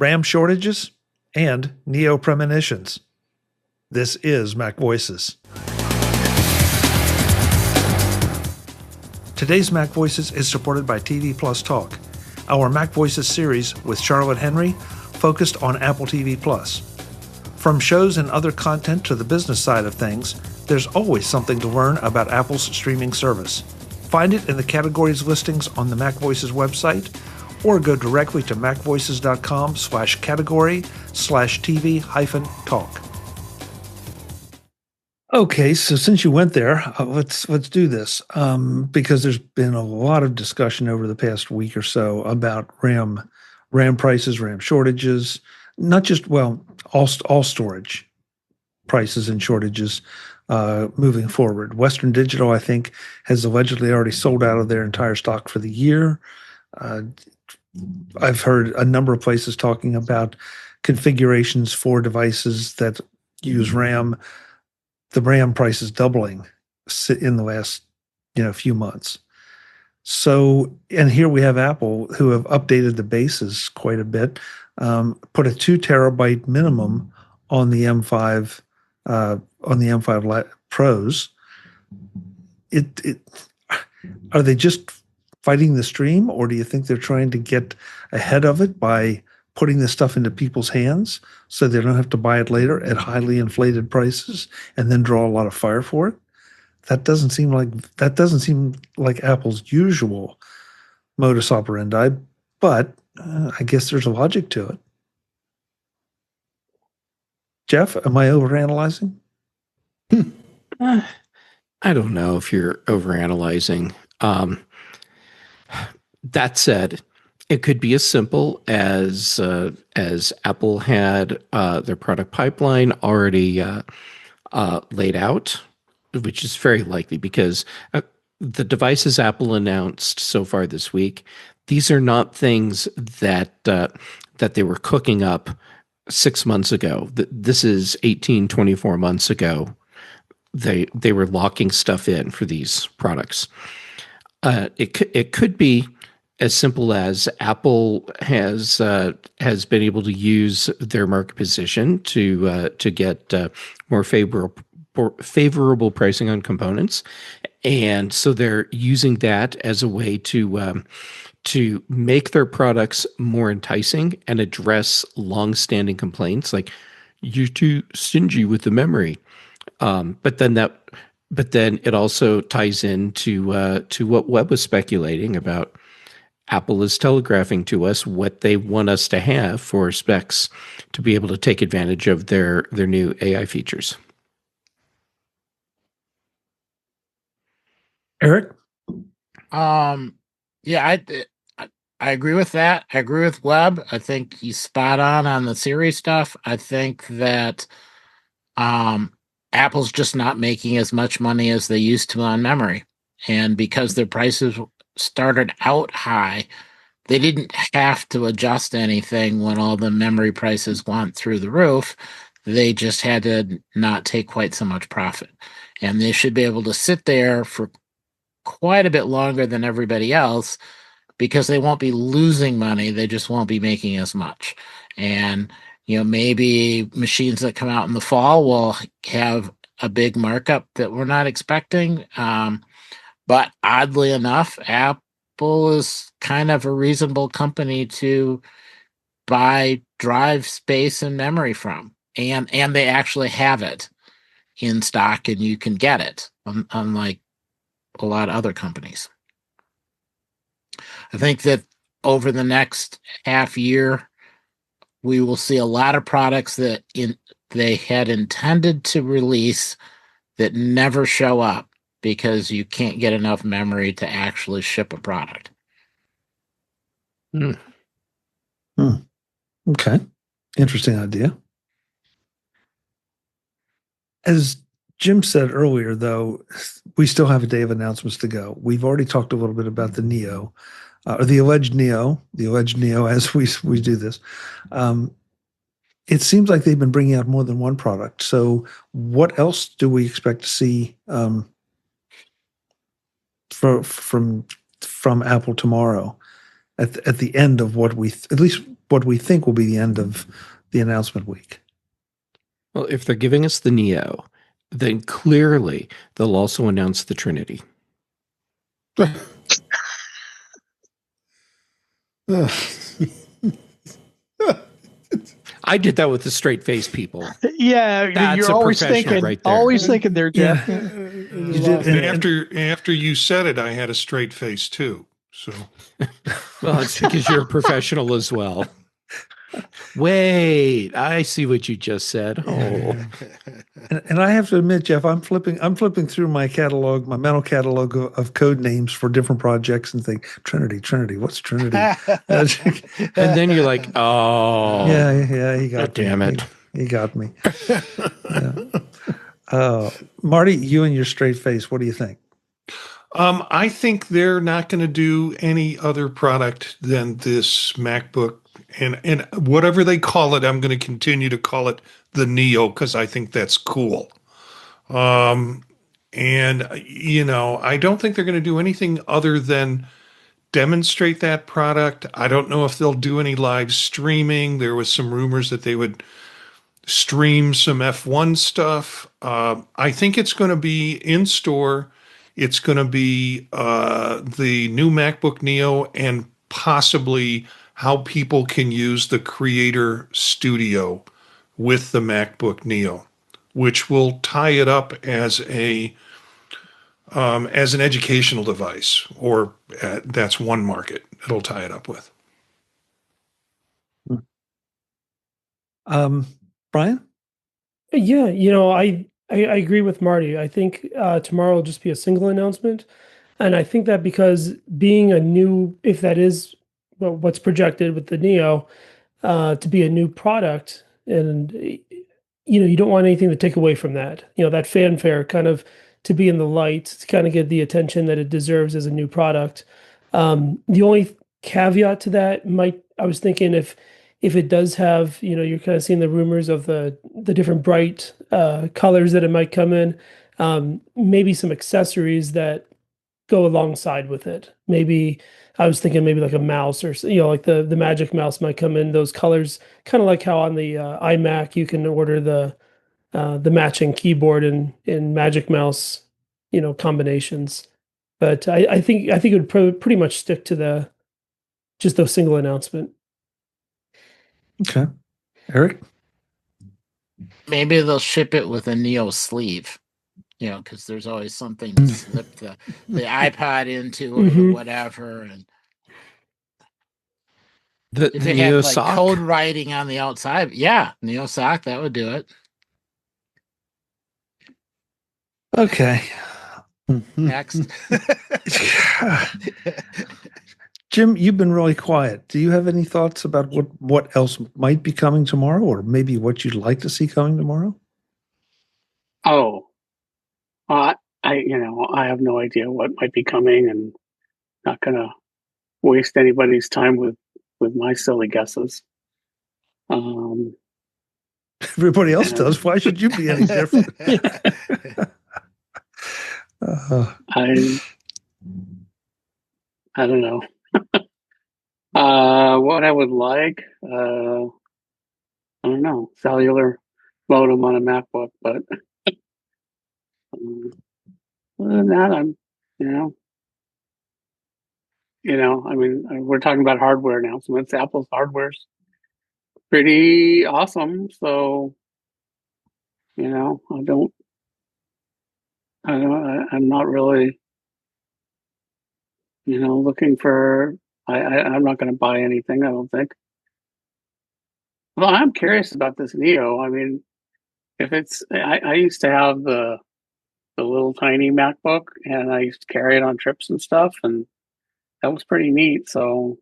RAM shortages, and Neo Premonitions. This is MacVoices. Today's MacVoices is supported by TV Plus Talk, our MacVoices series with Charlotte Henry focused on Apple TV Plus. From shows and other content to the business side of things, there's always something to learn about Apple's streaming service. Find it in the categories listings on the MacVoices website, or go directly to macvoices.com/category/TV-talk. Okay, so since you went there, let's do this because there's been a lot of discussion over the past week or so about RAM prices, RAM shortages, not just all storage prices and shortages moving forward. Western Digital, I think, has allegedly already sold out of their entire stock for the year. I've heard a number of places talking about configurations for devices that use RAM. The RAM price is doubling in the last, few months. So, and here we have Apple, who have updated the bases quite a bit, put a 2 terabyte minimum on the M5 Pros. Are they just fighting the stream, or do you think they're trying to get ahead of it by putting this stuff into people's hands so they don't have to buy it later at highly inflated prices and then draw a lot of fire for it? That doesn't seem like Apple's usual modus operandi, but I guess there's a logic to it. Jeff, am I overanalyzing? I don't know if you're overanalyzing. That said, it could be as simple as Apple had their product pipeline already laid out, which is very likely because the devices Apple announced so far this week, these are not things that they were cooking up 6 months ago. This is 18, 24 months ago. They were locking stuff in for these products. It could be as simple as Apple has been able to use their market position to get more favorable pricing on components, and so they're using that as a way to make their products more enticing and address long-standing complaints like you're too stingy with the memory. But then it also ties into what Webb was speculating about. Apple is telegraphing to us what they want us to have for specs to be able to take advantage of their new AI features. Eric? Yeah, I agree with that. I agree with Webb. I think he's spot on the Siri stuff. I think that Apple's just not making as much money as they used to on memory. And because their prices started out high, they didn't have to adjust anything when all the memory prices went through the roof. They just had to not take quite so much profit. And they should be able to sit there for quite a bit longer than everybody else because they won't be losing money. They just won't be making as much. And, maybe machines that come out in the fall will have a big markup that we're not expecting. But oddly enough, Apple is kind of a reasonable company to buy drive space and memory from. And they actually have it in stock and you can get it, unlike a lot of other companies. I think that over the next half year, we will see a lot of products that they had intended to release that never show up because you can't get enough memory to actually ship a product. Okay. Interesting idea. As Jim said earlier, though, we still have a day of announcements to go. We've already talked a little bit about the Neo, or the alleged Neo as we do this. It seems like they've been bringing out more than one product. So what else do we expect to see from Apple tomorrow? at the end of at least what we think will be the end of the announcement week. Well, if they're giving us the Neo, then clearly they'll also announce the Trinity. I did that with the straight face people. Yeah, That's you're a always professional thinking, right there. always thinking there, Jeff. Yeah. And You did, after you said it, I had a straight face too. So Well, it's because you're a professional as well. Wait, I see what you just said. Oh, and I have to admit, Jeff, I'm flipping through my catalog, my mental catalog of code names for different projects, and think Trinity. What's Trinity? and then you're like, oh, yeah, he got me. damn it. He got me. Yeah. Marty, you and your straight face, what do you think? I think they're not going to do any other product than this MacBook, and whatever they call it, I'm going to continue to call it the Neo because I think that's cool. And I don't think they're going to do anything other than demonstrate that product. I don't know if they'll do any live streaming. There was some rumors that they would stream some F1 stuff. I think it's going to be in store. It's going to be the new MacBook Neo and possibly how people can use the Creator Studio with the MacBook Neo, which will tie it up as an educational device, or that's one market it'll tie it up with. Brian? Yeah, I agree with Marty. I think tomorrow will just be a single announcement. And I think that because being a new, if that is what's projected with the Neo, to be a new product, and you don't want anything to take away from that. That fanfare kind of to be in the light, to kind of get the attention that it deserves as a new product. The only caveat to that I was thinking if it does have, you're kind of seeing the rumors of the different bright colors that it might come in, maybe some accessories that go alongside with it. Maybe I was thinking maybe like a mouse, or like the Magic Mouse might come in those colors, kind of like how on the iMac you can order the matching keyboard in Magic Mouse, combinations. But I think it would pretty much stick to just the single announcement. Okay. Eric? Maybe they'll ship it with a Neo sleeve, because there's always something to slip the iPod into or whatever. And The if it Neo had like sock? code writing on the outside, yeah, Neo sock, that would do it. Okay. Next. Jim, you've been really quiet. Do you have any thoughts about what else might be coming tomorrow, or maybe what you'd like to see coming tomorrow? Oh, I have no idea what might be coming, and not going to waste anybody's time with my silly guesses. Everybody else does. Why should you be any different? I don't know. What I would like, I don't know, cellular modem on a MacBook, but other than that, I mean, we're talking about hardware announcements. Apple's hardware's pretty awesome, so I'm not really, looking for. I'm not going to buy anything, I don't think. Well, I'm curious about this Neo. I mean, if it's, I used to have the little tiny MacBook, and I used to carry it on trips and stuff, and that was pretty neat. So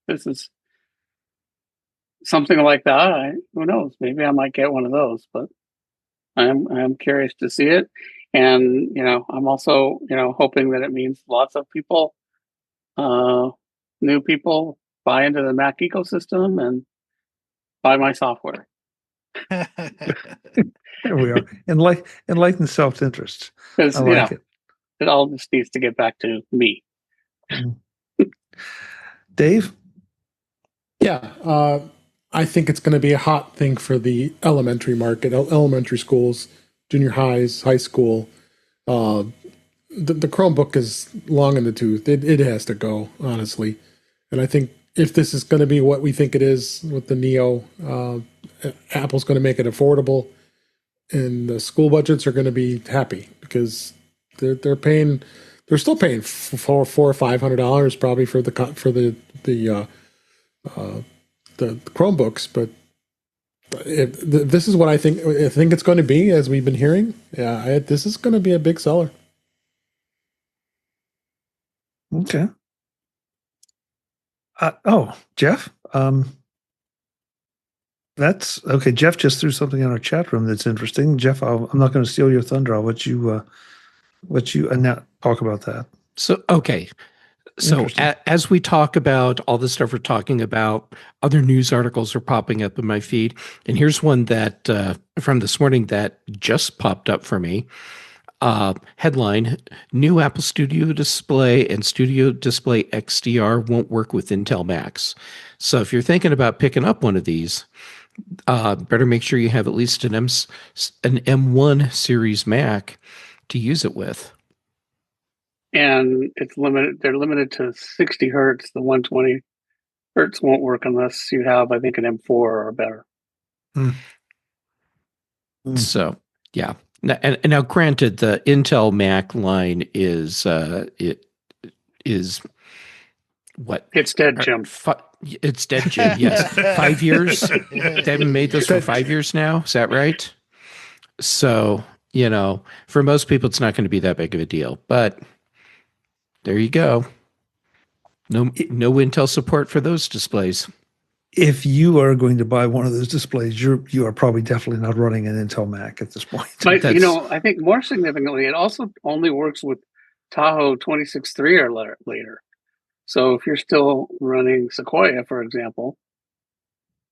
this is something like that. Who knows? Maybe I might get one of those, but I'm curious to see it. And, I'm also, hoping that it means lots of people, new people buy into the Mac ecosystem and buy my software. There we are. Enlightened self-interest. Because, I like it. It all just needs to get back to me. Dave? Yeah, I think it's going to be a hot thing for the elementary market, elementary schools, junior highs, high school. The Chromebook is long in the tooth. It has to go, honestly. And I think if this is going to be what we think it is with the Neo, Apple's going to make it affordable, and the school budgets are going to be happy because they're still paying $400 or $500 probably for the Chromebooks, but this is what I think it's going to be, as we've been hearing. Yeah, this is going to be a big seller. Okay. Jeff? That's okay. Jeff just threw something in our chat room that's interesting. Jeff, I'm not going to steal your thunder. I'll let you now talk about that. So, okay. So as we talk about all the stuff we're talking about, other news articles are popping up in my feed. And here's one that from this morning that just popped up for me. Headline, new Apple Studio Display and Studio Display XDR won't work with Intel Macs. So if you're thinking about picking up one of these, better make sure you have at least an M1 series Mac to use it with. And it's limited. They're limited to 60 hertz. The 120 hertz won't work unless you have, I think, an M4 or better. So, yeah. Now, granted, the Intel Mac line is what? It's dead, Jim. It's dead, Jim. Yes, 5 years. They haven't made this for 5 years now. Is that right? So, for most people, it's not going to be that big of a deal. But there you go. No Intel support for those displays. If you are going to buy one of those displays, you are probably definitely not running an Intel Mac at this point. But I think more significantly, it also only works with Tahoe 26.3 or later. So if you're still running Sequoia, for example,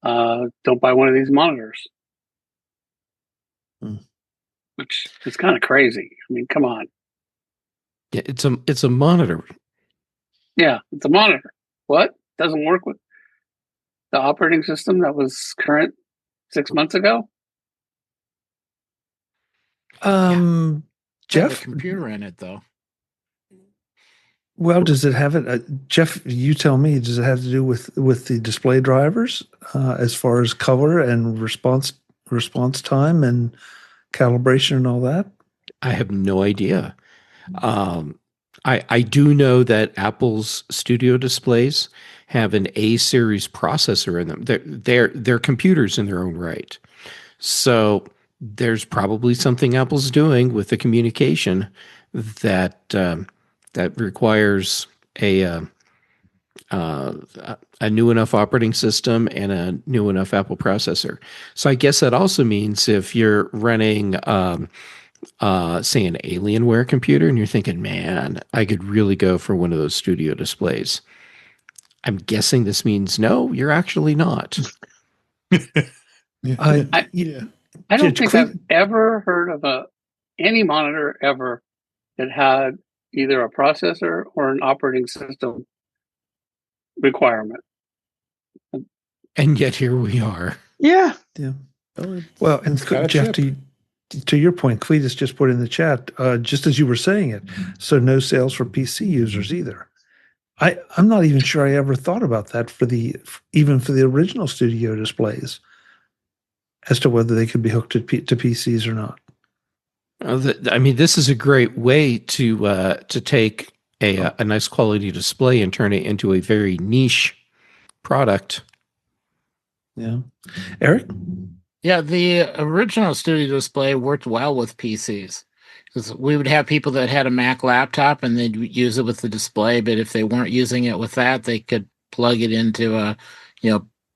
don't buy one of these monitors. Which is kind of crazy. I mean, come on. Yeah, it's a monitor. Yeah, it's a monitor. What? Doesn't work with the operating system that was current 6 months ago? a Jeff? computer in it, though. Well, does it have it? Jeff, you tell me, does it have to do with the display drivers as far as color and response time and calibration and all that? I have no idea. I do know that Apple's Studio displays have an A series processor in them. They're computers in their own right. So there's probably something Apple's doing with the communication that requires a new enough operating system and a new enough Apple processor. So I guess that also means if you're running, say, an Alienware computer and you're thinking, man, I could really go for one of those Studio displays. I'm guessing this means no, you're actually not. I don't think I've ever heard of any monitor ever that had either a processor or an operating system requirement. And yet here we are. Yeah. Well, and Jeff, to your point, Cletus just put in the chat, just as you were saying it, so no sales for PC users either. I'm not even sure I ever thought about that even for the original Studio displays, as to whether they could be hooked to PCs or not. I mean, this is a great way to take a nice quality display and turn it into a very niche product. Yeah. Eric? Yeah, the original Studio display worked well with PCs. Because we would have people that had a Mac laptop and they'd use it with the display, but if they weren't using it with that, they could plug it into a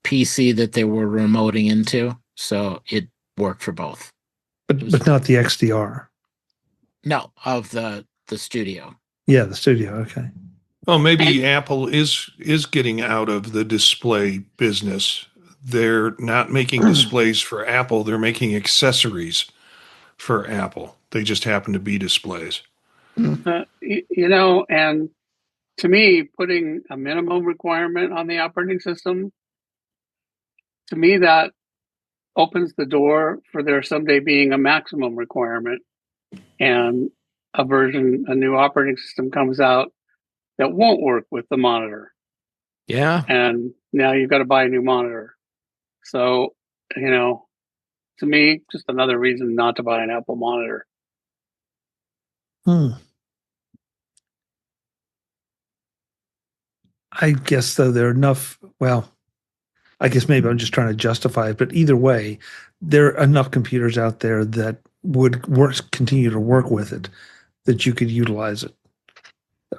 PC that they were remoting into. So it worked for both. But not the XDR. No, of the Studio. Yeah, the Studio. Okay. Well, maybe Apple is getting out of the display business. They're not making displays for Apple. They're making accessories for Apple. They just happen to be displays. And to me, putting a minimum requirement on the operating system, to me, that opens the door for there someday being a maximum requirement, and a new operating system comes out that won't work with the monitor. Yeah. And now you've got to buy a new monitor. So, to me, just another reason not to buy an Apple monitor. I guess, though, there are enough, well, I guess maybe I'm just trying to justify it, but either way, there are enough computers out there that would continue to work with it, that you could utilize it,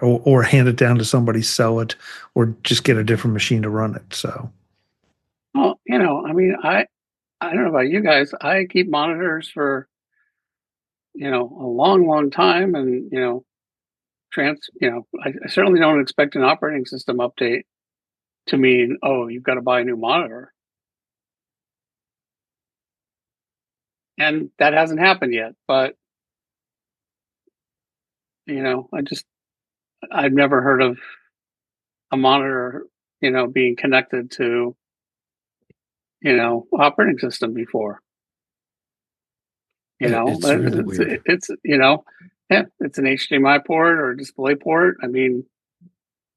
or hand it down to somebody, sell it, or just get a different machine to run it. So, well, I mean, I don't know about you guys. I keep monitors for, a long, long time, and I certainly don't expect an operating system update to mean, oh, you've got to buy a new monitor. And that hasn't happened yet, but I've never heard of a monitor, being connected to, operating system before. It's really weird. It's it's an HDMI port or a display port. I mean,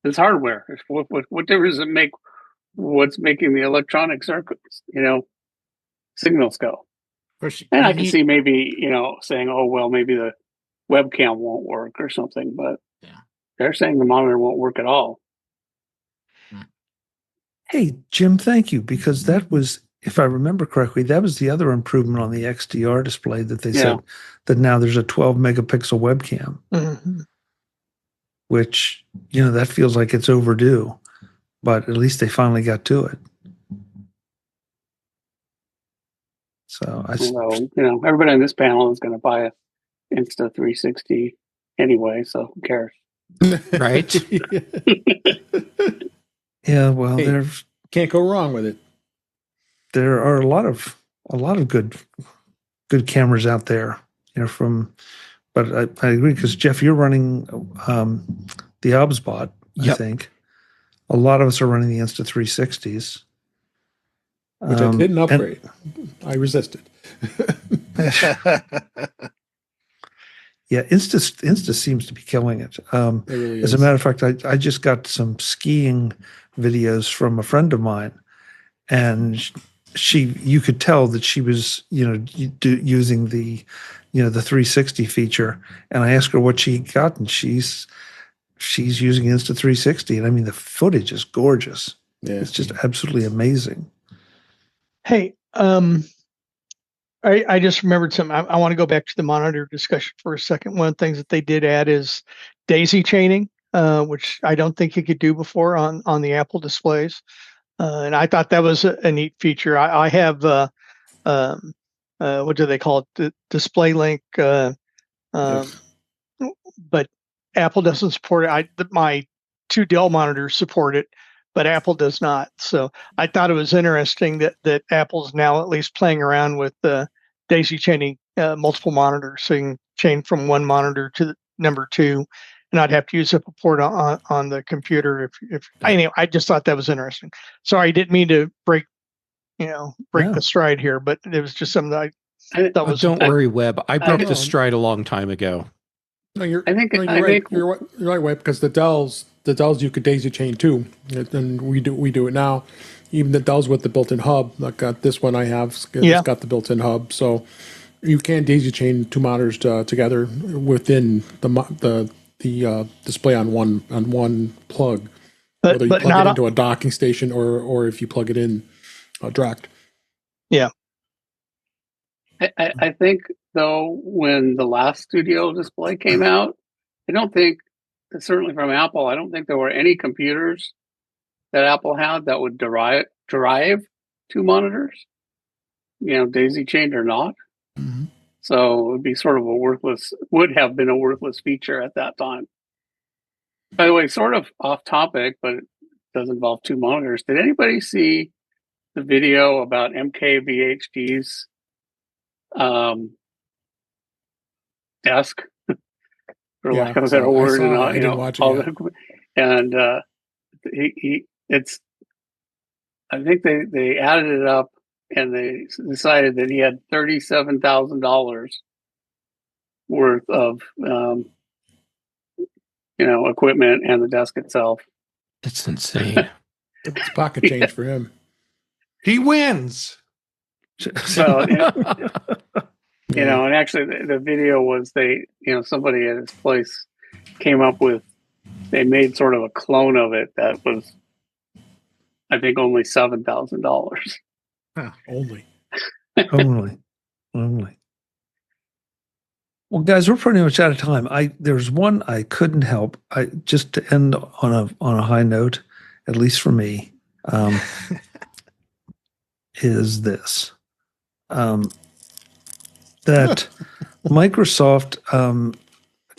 it's hardware. What difference does it make? What's making the electronic circuits, signals go? And I can see maybe, saying, oh, well, maybe the webcam won't work or something, but they're saying the monitor won't work at all. Hey, Jim, thank you, because that was, if I remember correctly, that was the other improvement on the XDR display that they said that now there's a 12 megapixel webcam, which, that feels like it's overdue, but at least they finally got to it. So everybody on this panel is going to buy a Insta360 anyway, so who cares? Right? Yeah, well, hey, can't go wrong with it. There are a lot of good cameras out there, but I agree, because Jeff, you're running the OBSBot, I think. A lot of us are running the Insta360s. Which I didn't upgrade. I resisted. Yeah, Insta seems to be killing it. It really as a matter of fact, I just got some skiing videos from a friend of mine, and you could tell that she was, using the, the 360 feature. And I asked her what she got, and she's using Insta360, and I mean, the footage is gorgeous. Yeah. It's just absolutely amazing. Hey, I just remembered something. I want to go back to the monitor discussion for a second. One of the things that they did add is daisy chaining, which I don't think you could do before on the Apple displays. And I thought that was a neat feature. I have, what do they call it? The Display Link, yes. But Apple doesn't support it. My two Dell monitors support it, but Apple does not. So I thought it was interesting that Apple's now at least playing around with daisy chaining multiple monitors, so you can chain from one monitor to number two, and not have to use up a port on the computer. Anyway, I just thought that was interesting. Sorry, I didn't mean to break the stride here, but it was just something that I thought was. Don't worry, Webb. I broke the stride a long time ago. No, you're right. You're right, Webb, because the Dells you could daisy chain too, and we do it now. Even the Dells with the built-in hub, like this one I have, it's got the built-in hub, so you can daisy chain two monitors together within the display on one plug, whether you plug it into a docking station or if you plug it in direct. Yeah. I think, though, when the last studio display came out, I don't think, certainly from Apple, I don't think there were any computers that Apple had that would derive two monitors, daisy chained or not. Mm-hmm. So it would be sort of would have been a worthless feature at that time. By the way, sort of off topic, but it does involve two monitors. Did anybody see the video about MKBHD's desk, for lack of a better word? I didn't watch it yet. and it's. I think they added it up, and they decided that he had $37,000 worth of equipment and the desk itself. That's insane. It's pocket change for him. He wins. So, and actually the video was somebody at his place came up with, they made sort of a clone of it that was, I think, only $7,000. Only. Only. Well, guys, we're pretty much out of time. There's one I couldn't help. Just to end on a high note, at least for me, is this that Microsoft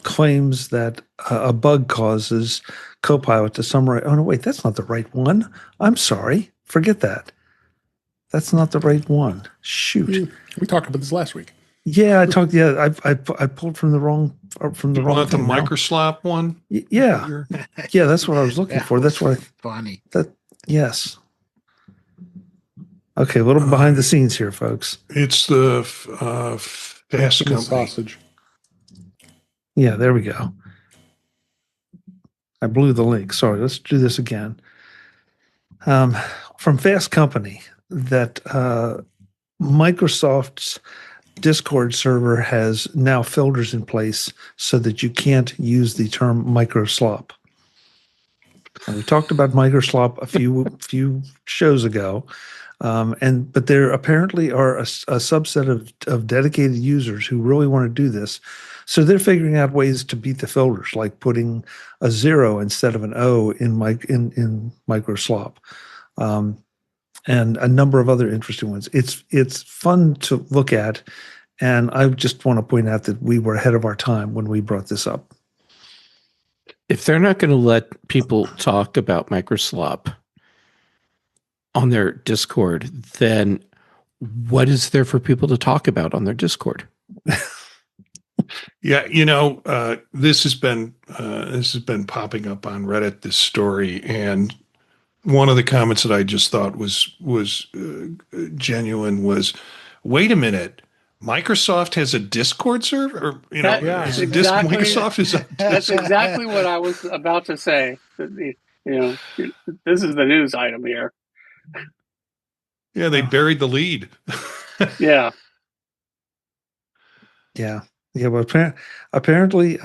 claims that a bug causes Copilot to summarize. Oh no, wait, that's not the right one. I'm sorry. Forget that. That's not the right one. Shoot. We talked about this last week. Yeah, I talked. Yeah, I pulled from the wrong You want the thing now. microslop one? Yeah, yeah, that's what I was looking for. That's what Funny. yes. Okay, a little behind the scenes here, folks. It's the Fast Chicken Company. sausage. Yeah, there we go. I blew the link. Sorry, let's do this again. From Fast Company, that Microsoft's Discord server has now filters in place so that you can't use the term microslop. And we talked about microslop a few shows ago, but there apparently are a subset of dedicated users who really want to do this. So they're figuring out ways to beat the filters, like putting a 0 instead of an O in microslop. And a number of other interesting ones. It's fun to look at, and I just want to point out that we were ahead of our time when we brought this up. If they're not going to let people talk about microslop on their Discord, then what is there for people to talk about on their Discord? Yeah, this has been popping up on Reddit, this story, and one of the comments that I just thought was genuine was, wait a minute, Microsoft has a Discord server? Or, Microsoft is That's exactly what I was about to say. This is the news item here. Yeah, they buried the lead. Yeah. Yeah. Well, apparently,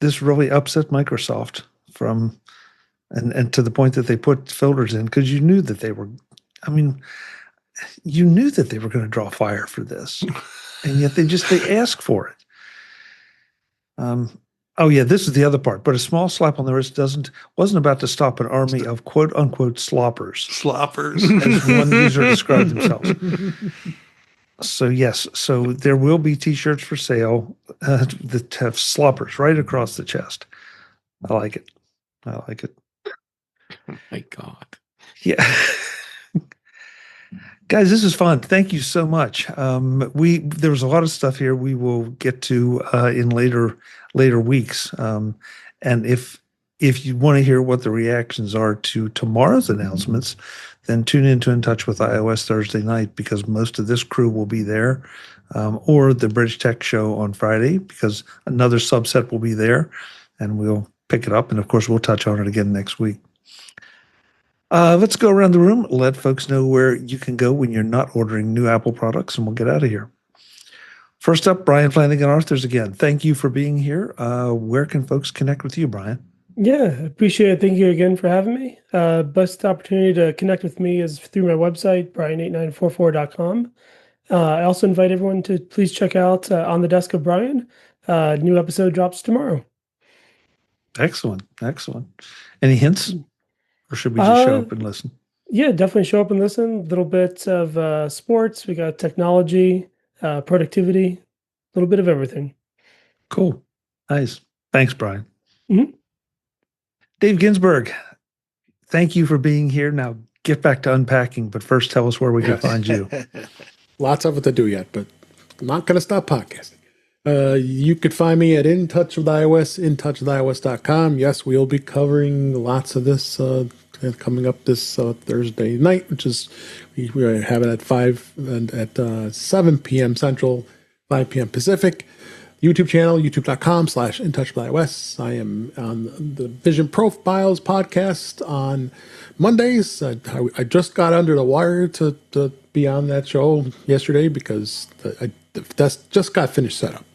this really upset Microsoft and to the point that they put filters in, because you knew that they were going to draw fire for this, and yet they ask for it. Oh yeah, this is the other part. But a small slap on the wrist wasn't about to stop an army of quote unquote sloppers. Sloppers, as one user described themselves. So yes, so there will be T-shirts for sale that have sloppers right across the chest. I like it. Oh my God. Yeah. Guys, this is fun. Thank you so much. There was a lot of stuff here we will get to in later weeks. And if you want to hear what the reactions are to tomorrow's announcements, then tune in to In Touch with iOS Thursday night, because most of this crew will be there, or the Bridge Tech Show on Friday, because another subset will be there, and we'll pick it up. And of course, we'll touch on it again next week. Let's go around the room, let folks know where you can go when you're not ordering new Apple products, and we'll get out of here. First up, Brian Flanigan-Arthurs again. Thank you for being here. Where can folks connect with you, Brian? Yeah, appreciate it. Thank you again for having me. Best opportunity to connect with me is through my website, brian8944.com. I also invite everyone to please check out On the Desk of Brian. New episode drops tomorrow. Excellent. Any hints? Or should we just show up and listen? Yeah, definitely show up and listen. A little bit of sports. We got technology, productivity, a little bit of everything. Cool. Nice. Thanks, Brian. Mm-hmm. Dave Ginsburg, thank you for being here. Now get back to unpacking, but first tell us where we can find you. Lots of it to do yet, but I'm not going to stop podcasting. You could find me at In Touch with iOS, intouchwithios.com. Yes, we'll be covering lots of this coming up this Thursday night, which is we have it at 5 and at 7 p.m. Central, 5 p.m. Pacific. YouTube channel, youtube.com/intouchwithios. I am on the Vision Profiles podcast on Mondays. I just got under the wire to be on that show yesterday because that's just got finished setup.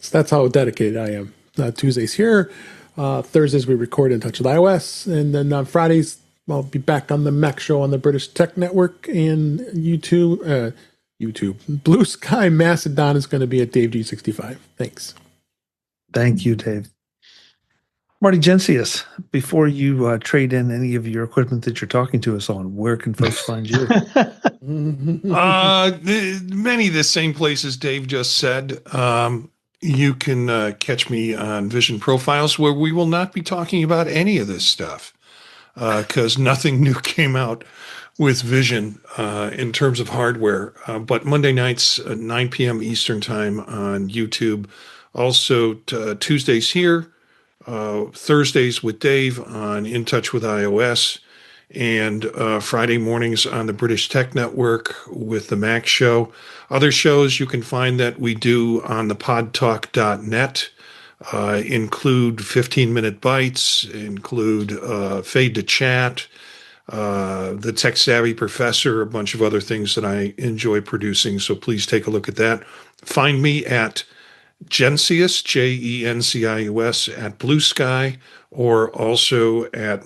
So that's how dedicated I am. Tuesdays here. Thursdays we record In Touch with iOS. And then on Fridays, I'll be back on the Mac Show on the British Tech Network and YouTube. Blue Sky Mastodon is going to be at Dave G65. Thanks. Thank you, Dave. Marty Jencius, before you trade in any of your equipment that you're talking to us on, where can folks find you? Many of the same places Dave just said. You can catch me on Vision Profiles, where we will not be talking about any of this stuff because nothing new came out with Vision in terms of hardware. But Monday nights at 9 p.m. Eastern Time on YouTube. Also Tuesdays here. Thursdays with Dave on In Touch with iOS, and Friday mornings on the British Tech Network with the Mac Show. Other shows you can find that we do on the podtalk.net include 15-minute bites, include Fade to Chat, the Tech Savvy Professor, a bunch of other things that I enjoy producing. So please take a look at that. Find me at Jencius, Jencius at Blue Sky, or also at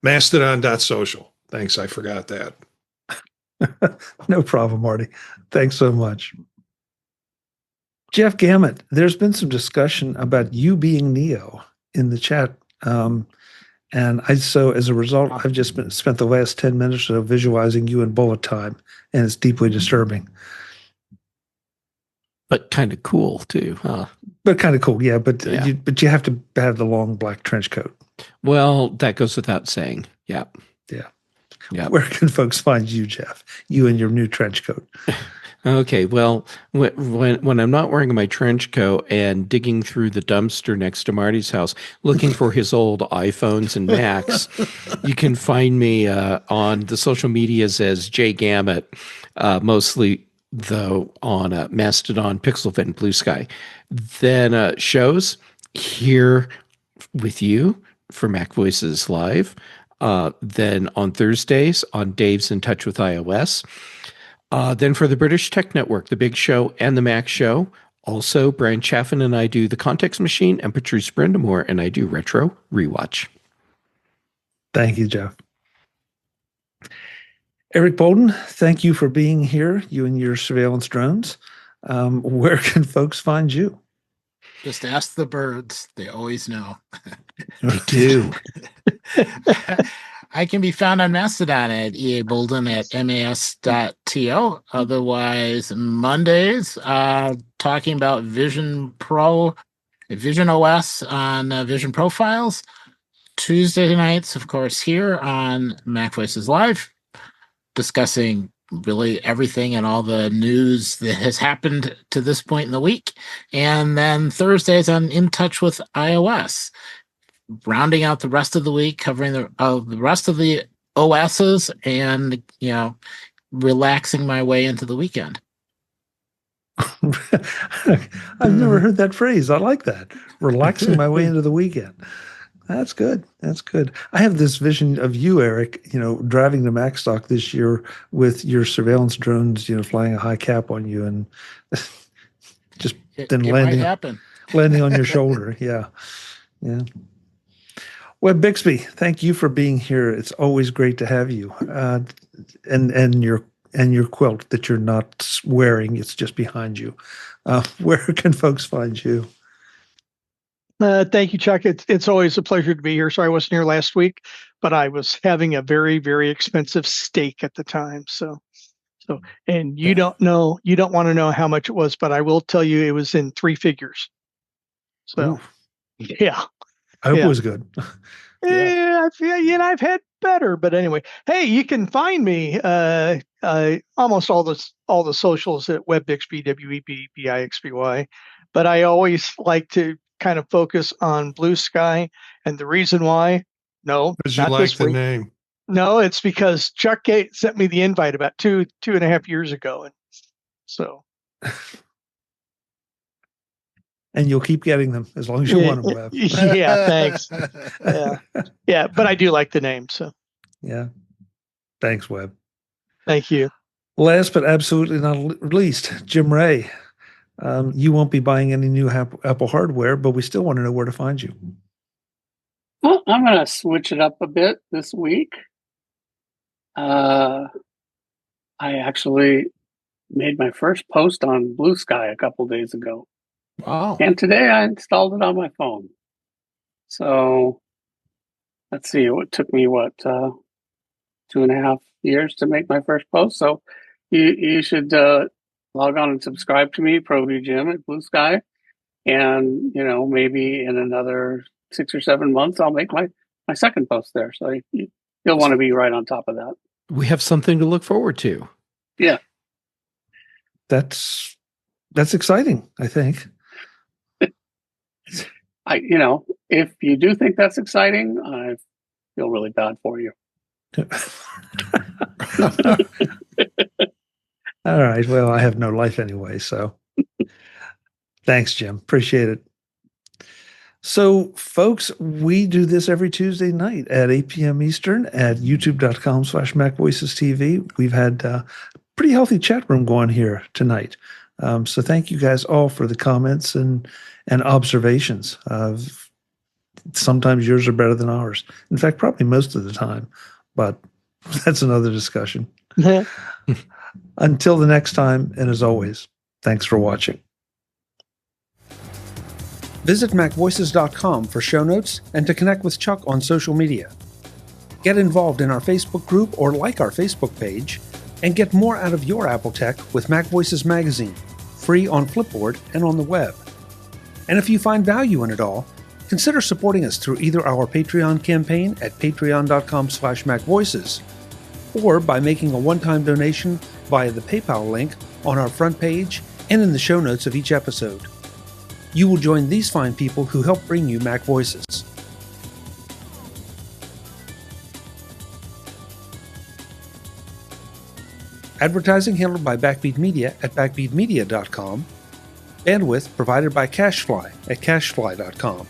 mastodon.social. Thanks, I forgot that. No problem, Marty. Thanks so much. Jeff Gamet, there's been some discussion about you being Neo in the chat. So as a result, I've just spent the last 10 minutes or so visualizing you in bullet time, and it's deeply disturbing. But kind of cool too, huh? But kind of cool, yeah. But you have to have the long black trench coat. Well, that goes without saying. Yeah. Where can folks find you, Jeff? You and your new trench coat. Okay. Well, when I'm not wearing my trench coat and digging through the dumpster next to Marty's house, looking for his old iPhones and Macs, you can find me on the social medias as Jay Gamet, mostly though on Mastodon, Pixelfed, Blue Sky. Then shows here with you for MacVoices Live. Then on Thursdays on Dave's In Touch with iOS. Then for the British Tech Network, the Big Show and the Mac Show. Also, Brian Chaffin and I do The Context Machine, and Patrice Brendamore and I do Retro Rewatch. Thank you, Jeff. Eric Bolden, thank you for being here, you and your surveillance drones. Where can folks find you? Just ask the birds. They always know. They do. I can be found on Mastodon at EA Bolden at mas.to. Otherwise, Mondays, talking about Vision OS on Vision Profiles. Tuesday nights, of course, here on MacVoices Live, discussing really everything and all the news that has happened to this point in the week. And then Thursdays on In Touch with iOS, rounding out the rest of the week, covering the rest of the OSs and, relaxing my way into the weekend. I've never heard that phrase. I like that. Relaxing my way into the weekend. That's good. That's good. I have this vision of you, Eric, driving the Macstock this year with your surveillance drones, flying a high cap on you and just then landing on your shoulder. Yeah. Yeah. Well, Bixby, thank you for being here. It's always great to have you. And your quilt that you're not wearing, it's just behind you. Where can folks find you? Thank you, Chuck. It's always a pleasure to be here. Sorry I wasn't here last week, but I was having a very, very expensive steak at the time. And you don't want to know how much it was, but I will tell you it was in three figures. So, Ooh. yeah. I hope it was good. I feel, I've had better, but anyway. Hey, you can find me almost all the socials at WebBixby, WEBBIXBY, but I always like to kind of focus on Blue Sky, and the reason why, no, Because you not like this the week. name. No, it's because Chuck Gate sent me the invite about two and a half years ago, and so. And you'll keep getting them as long as you want them, Webb. Yeah, thanks. Yeah, but I do like the name, so. Yeah. Thanks, Webb. Thank you. Last but absolutely not least, Jim Rea. You won't be buying any new Apple hardware, but we still want to know where to find you. Well, I'm going to switch it up a bit this week. I actually made my first post on Blue Sky a couple days ago. Wow. And today I installed it on my phone. So let's see, it took me 2.5 years to make my first post. So you should log on and subscribe to me, ProView Jim at Blue Sky. And, maybe in another 6 or 7 months, I'll make my second post there. So you'll want to be right on top of that. We have something to look forward to. Yeah. That's exciting, I think. If you do think that's exciting, I feel really bad for you. All right. Well, I have no life anyway, so thanks, Jim. Appreciate it. So, folks, we do this every Tuesday night at 8 p.m. Eastern at youtube.com/MacVoices TV. We've had a pretty healthy chat room going here tonight. So thank you guys all for the comments and observations. Sometimes yours are better than ours. In fact, probably most of the time, but that's another discussion. Until the next time, and as always, thanks for watching. Visit MacVoices.com for show notes and to connect with Chuck on social media. Get involved in our Facebook group or like our Facebook page, and get more out of your Apple tech with MacVoices Magazine, free on Flipboard and on the web. And if you find value in it all, consider supporting us through either our Patreon campaign at patreon.com/MacVoices or by making a one-time donation via the PayPal link on our front page and in the show notes of each episode. You will join these fine people who help bring you MacVoices. Advertising handled by Backbeat Media at backbeatmedia.com. Bandwidth provided by CashFly at cashfly.com.